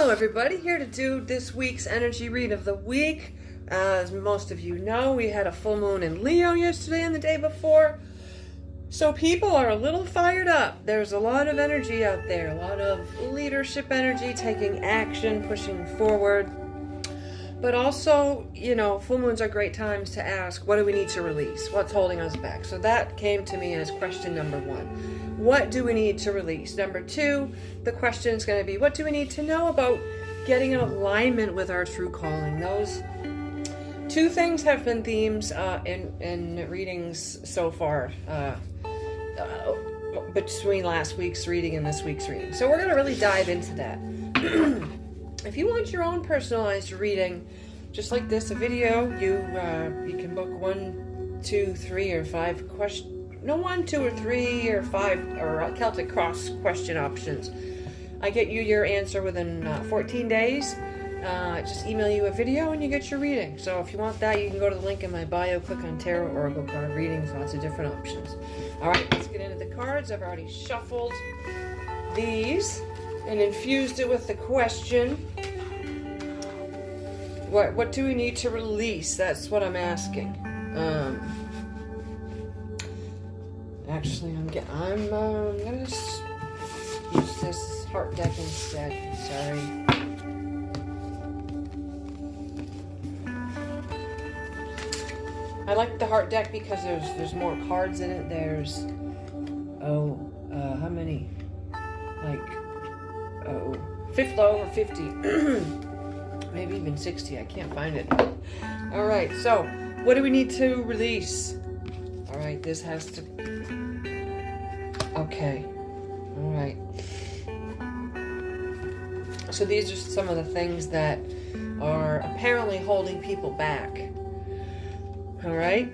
Hello everybody, here to do this week's energy read of the week. As most of you know, we had a full moon in Leo yesterday and the day before. So people are a little fired up. There's a lot of energy out there, a lot of leadership energy, taking action, pushing forward. But also, you know, full moons are great times to ask, what do we need to release? What's holding us back? So that came to me as question number 1. What do we need to release? Number 2, the question is going to be, what do we need to know about getting in alignment with our true calling? Those 2 things have been themes in readings so far, between last week's reading and this week's reading. So we're going to really dive into that. If you want your own personalized reading, just like this, a video, you can book 1, 2, 3, or 5 questions. No, 1, 2, or 3, or 5, or Celtic cross question options. I get you your answer within 14 days. Just email you a video and you get your reading. So if you want that, you can go to the link in my bio, click on Tarot Oracle card readings, lots of different options. Alright, let's get into the cards. I've already shuffled these and infused it with the question. What do we need to release? That's what I'm asking. Actually, I'm gonna use this heart deck instead. Sorry. I like the heart deck because there's more cards in it. There's how many? Over 50. Maybe even 60. I can't find it. All right. So, what do we need to release? All right. This has to. Okay. All right. So these are some of the things that are apparently holding people back. All right.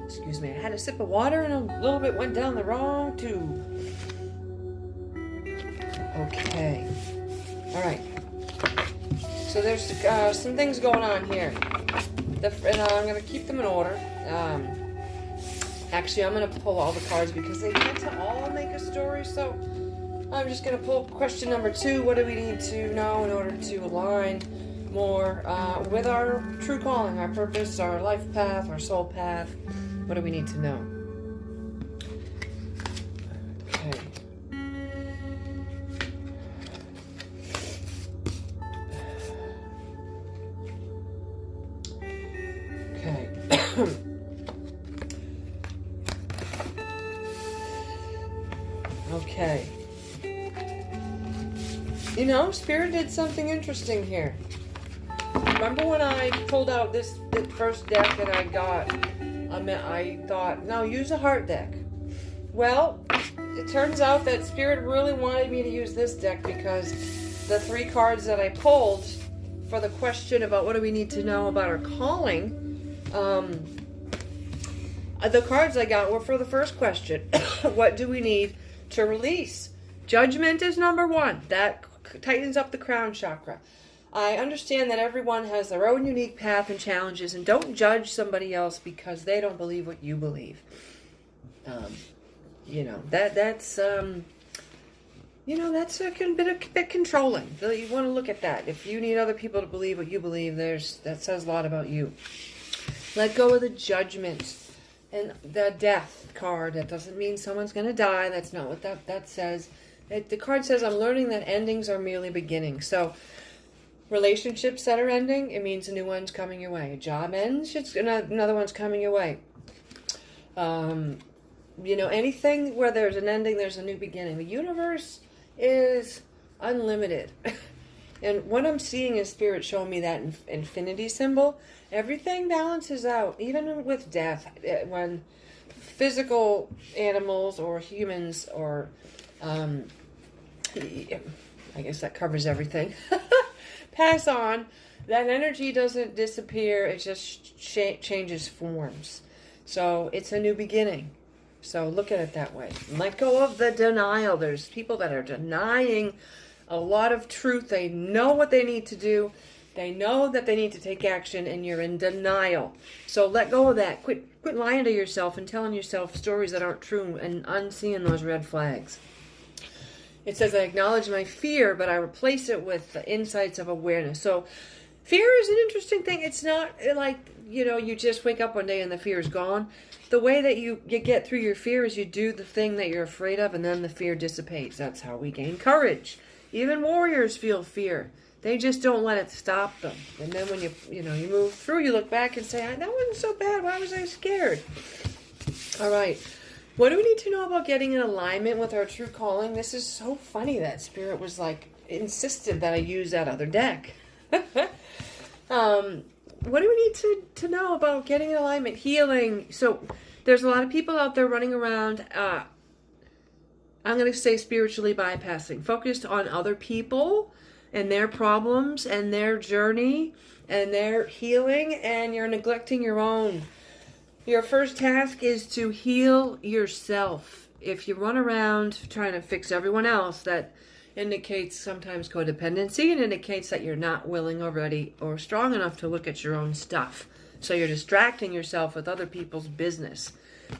Excuse me. I had a sip of water and a little bit went down the wrong tube. Okay. All right. So there's some things going on here. And I'm going to keep them in order. Actually, I'm going to pull all the cards because they tend to all make a story. So I'm just going to pull question number 2. What do we need to know in order to align more with our true calling, our purpose, our life path, our soul path? What do we need to know? Okay. Okay. Okay. You know, Spirit did something interesting here. Remember when I pulled out the first deck that I got? I thought, no, use a heart deck. Well, it turns out that Spirit really wanted me to use this deck because the 3 cards that I pulled for the question about what do we need to know about our calling, the cards I got were for the first question. What do we need to release? Judgment is number 1. That tightens up the crown chakra. I understand that everyone has their own unique path and challenges, and don't judge somebody else because they don't believe what you believe. You know, that's a bit controlling. You want to look at that. If you need other people to believe what you believe, that says a lot about you. Let go of the judgment. And the death card, that doesn't mean someone's going to die. That's not what that says. The card says, I'm learning that endings are merely beginnings. So, relationships that are ending, it means a new one's coming your way. A job ends, it's another one's coming your way. You know, anything where there's an ending, there's a new beginning. The universe is unlimited. And what I'm seeing is Spirit showing me that infinity symbol. Everything balances out, even with death. When physical animals or humans or, I guess that covers everything, pass on, that energy doesn't disappear. It just changes forms. So it's a new beginning. So look at it that way. Let go of the denial. There's people that are denying a lot of truth. They know what they need to do. They know that they need to take action, and you're in denial. So let go of that. Quit lying to yourself and telling yourself stories that aren't true and unseeing those red flags. It says, I acknowledge my fear, but I replace it with the insights of awareness. So fear is an interesting thing. It's not like, you just wake up one day and the fear is gone. The way that you get through your fear is you do the thing that you're afraid of, and then the fear dissipates. That's how we gain courage. Even warriors feel fear. They just don't let it stop them. And then when you move through, you look back and say, that wasn't so bad. Why was I scared? All right. What do we need to know about getting in alignment with our true calling? This is so funny that Spirit was insisted that I use that other deck. What do we need to know about getting in alignment? Healing. So there's a lot of people out there running around, I'm going to say spiritually bypassing, focused on other people and their problems and their journey and their healing, and you're neglecting your own. Your first task is to heal yourself. If you run around trying to fix everyone else, that indicates sometimes codependency, and indicates that you're not willing or ready or strong enough to look at your own stuff. So you're distracting yourself with other people's business.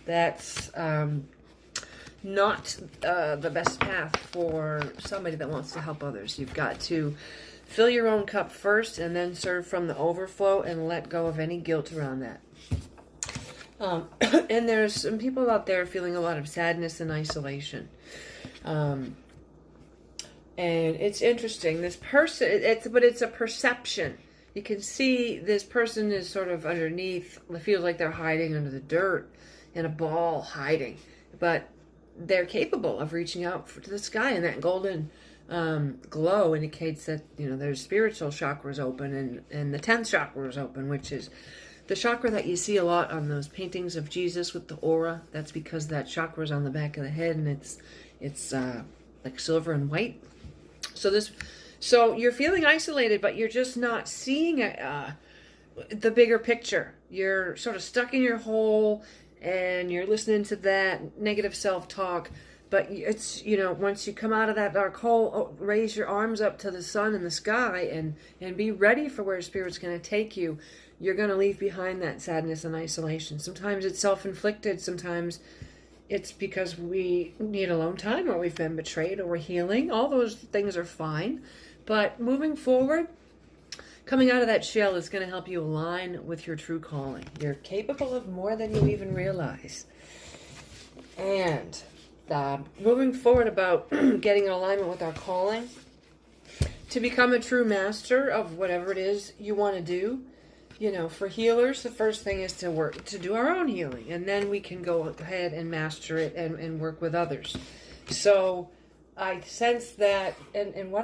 That's not the best path for somebody that wants to help others. You've got to fill your own cup first and then serve from the overflow and let go of any guilt around that. And there's some people out there feeling a lot of sadness and isolation. And it's interesting. This person, but it's a perception. You can see this person is sort of underneath. It feels like they're hiding under the dirt in a ball, hiding. But they're capable of reaching out to the sky, and that golden glow indicates that their spiritual chakra is open, and the 10th chakra is open, which is the chakra that you see a lot on those paintings of Jesus with the aura. That's because that chakra is on the back of the head, and it's like silver and white. So you're feeling isolated, but you're just not seeing the bigger picture. You're sort of stuck in your hole, and you're listening to that negative self-talk. But it's, once you come out of that dark hole, raise your arms up to the sun and the sky and be ready for where Spirit's going to take you. You're going to leave behind that sadness and isolation. Sometimes it's self-inflicted. Sometimes it's because we need alone time, or we've been betrayed, or we're healing. All those things are fine. But moving forward, coming out of that shell is going to help you align with your true calling. You're capable of more than you even realize. And moving forward about getting in alignment with our calling, to become a true master of whatever it is you want to do. For healers, the first thing is to do our own healing, and then we can go ahead and master it and work with others. So I sense that, and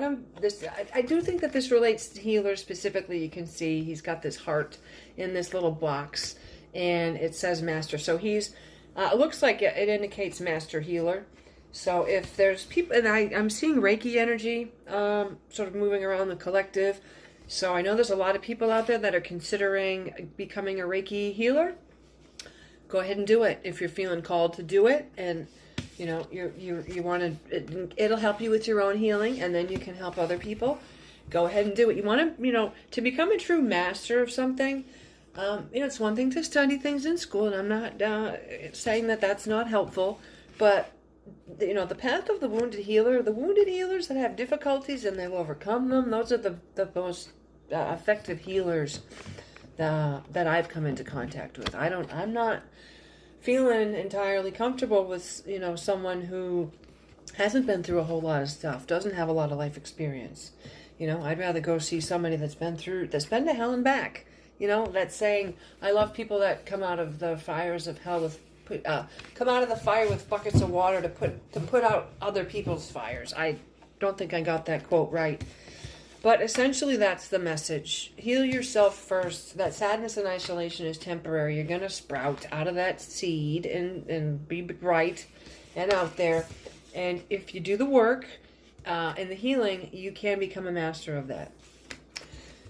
I do think that this relates to healers specifically. You can see he's got this heart in this little box, and it says master. So he's, it looks like it indicates master healer. So if there's people, and I'm seeing Reiki energy sort of moving around the collective. So I know there's a lot of people out there that are considering becoming a Reiki healer. Go ahead and do it if you're feeling called to do it, and you want to. It'll help you with your own healing, and then you can help other people. Go ahead and do it. You want to become a true master of something. It's one thing to study things in school, and I'm not saying that that's not helpful, but the path of the wounded healer, the wounded healers that have difficulties and they've overcome them, those are the most effective healers that I've come into contact with. I'm not feeling entirely comfortable with, someone who hasn't been through a whole lot of stuff, doesn't have a lot of life experience. I'd rather go see somebody that's been to hell and back. That's saying, I love people that come out of the fires of hell come out of the fire with buckets of water to put out other people's fires. I don't think I got that quote right. But essentially that's the message. Heal yourself first. That sadness and isolation is temporary. You're going to sprout out of that seed and be bright and out there. And if you do the work and the healing, you can become a master of that.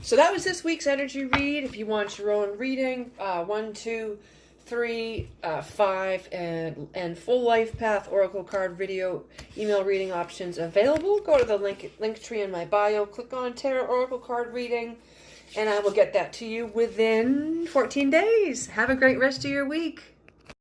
So that was this week's energy read. If you want your own reading, 1, 2, 3, 5, and full life path oracle card video email reading options available. Go to the link tree in my bio, click on Tarot Oracle card reading, and I will get that to you within 14 days. Have a great rest of your week.